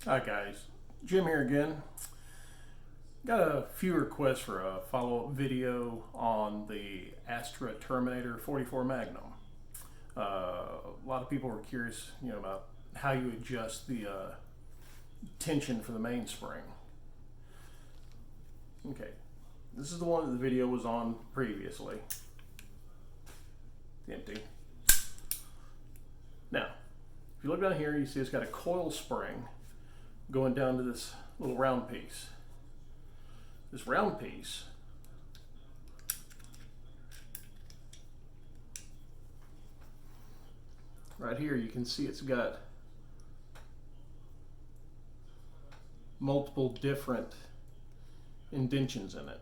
Hi guys, Jim here again. Got a few requests for a follow-up video on the Astra Terminator 44 Magnum. A lot of people were curious, about how you adjust the tension for the mainspring. Okay, this is the one that the video was on previously. Empty. Now, if you look down here, you see it's got a coil spring going down to this little round piece. This round piece right here, you can see it's got multiple different indentions in it,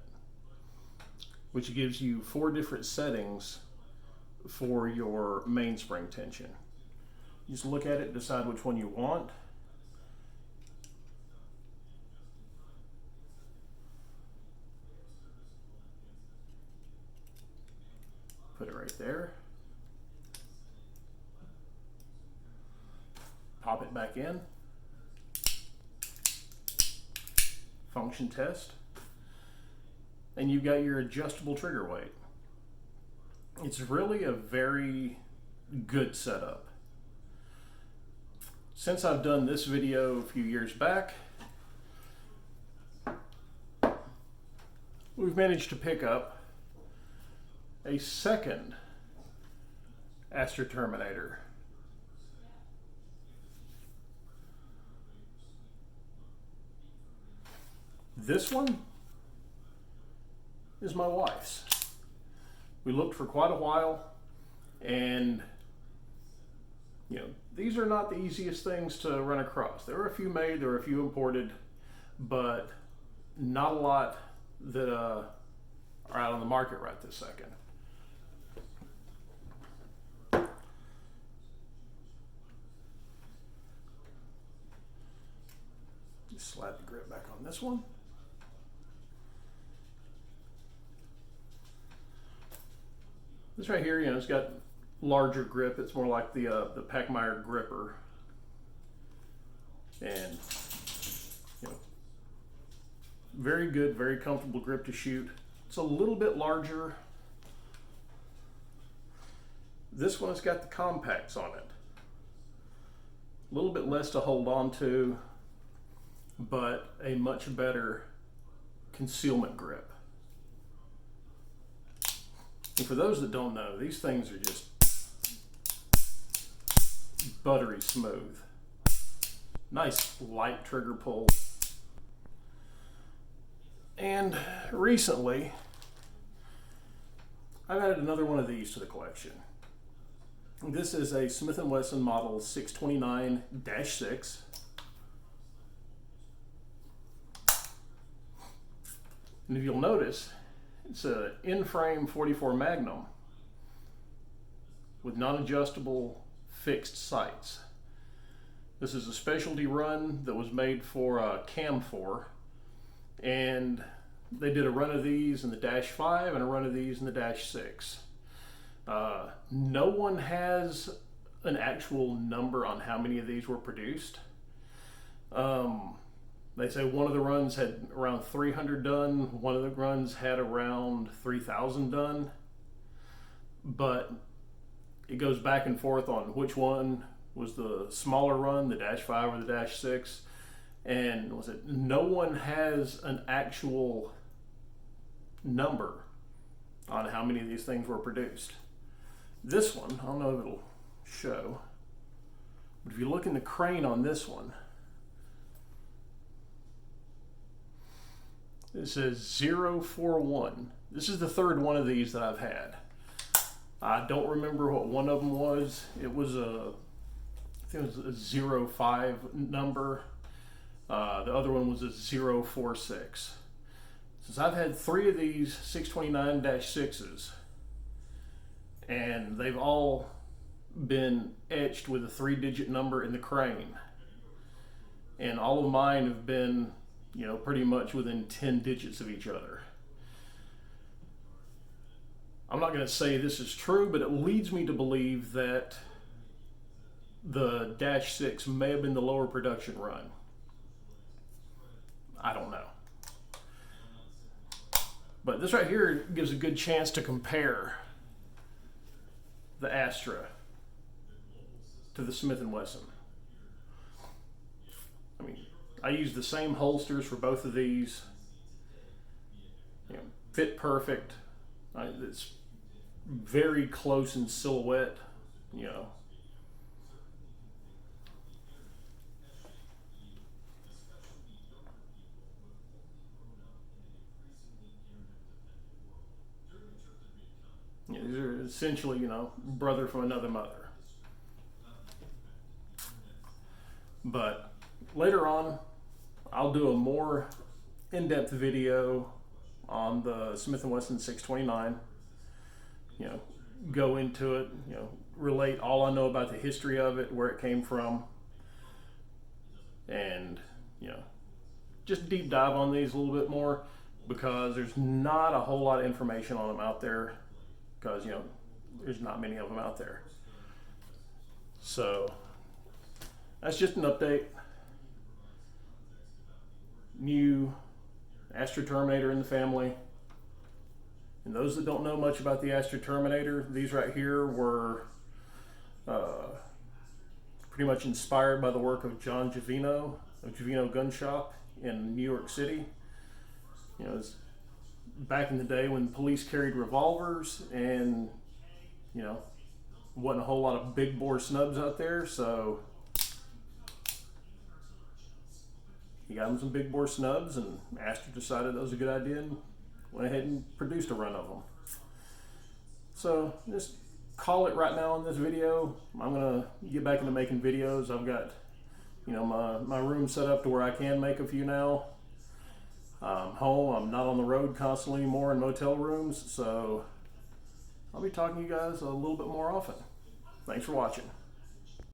which gives you 4 different settings for your mainspring tension. You just look at it, decide which one you want. Put it right there. Pop it back in. Function test. And you've got your adjustable trigger weight. It's really a very good setup. Since I've done this video a few years back, we've managed to pick up a second Astra Terminator. This one is my wife's. We looked for quite a while, and these are not the easiest things to run across. There were a few made, there were a few imported, but not a lot that are out on the market right this second. Just slide the grip back on this one. This right here, it's got larger grip. It's more like the Packmeyer gripper, and very good, very comfortable grip to shoot. It's a little bit larger. This one has got the compacts on it. A little bit less to hold on to, but a much better concealment grip. And for those that don't know, these things are just buttery smooth. Nice light trigger pull. And recently, I've added another one of these to the collection. This is a Smith & Wesson model 629-6. And if you'll notice, it's an in-frame 44 Magnum with non-adjustable fixed sights. This is a specialty run that was made for Cam4, and they did a run of these in the Dash 5 and a run of these in the Dash 6. No one has an actual number on how many of these were produced. They say one of the runs had around 300 done, one of the runs had around 3,000 done, but it goes back and forth on which one was the smaller run, the Dash 5 or the Dash 6, and no one has an actual number on how many of these things were produced. This one, I don't know if it'll show, but if you look in the crane on this one, it says 041. This is the third one of these that I've had. I don't remember what one of them was. It was I think it was a 05 number. The other one was a 046. Since I've had 3 of these 629-6s, and they've all been etched with a 3-digit number in the crane. And all of mine have been pretty much within 10 digits of each other. I'm not going to say this is true, but it leads me to believe that the Dash 6 may have been the lower production run. I don't know. But this right here gives a good chance to compare the Astra to the Smith & Wesson. I mean, I use the same holsters for both of these. You know, fit perfect. It's very close in silhouette, you know. Yeah, these are essentially, you know, brother from another mother. But later on, I'll do a more in-depth video on the Smith & Wesson 629. You know, go into it, you know, relate all I know about the history of it, where it came from, and, you know, just deep dive on these a little bit more, because there's not a whole lot of information on them out there, because, you know, there's not many of them out there. So that's just an update. New Astra Terminator in the family. And those that don't know much about the Astra Terminator, these right here were pretty much inspired by the work of John Givino of Givino Gun Shop in New York City. You know, it's back in the day when police carried revolvers, and, you know, wasn't a whole lot of big bore snubs out there, so he got him some big bore snubs, and Astra decided that was a good idea and went ahead and produced a run of them. So just call it right now in this video. I'm gonna get back into making videos. I've got, you know, my room set up to where I can make a few now. I'm home. I'm not on the road constantly anymore in motel rooms, so I'll be talking to you guys a little bit more often. Thanks for watching.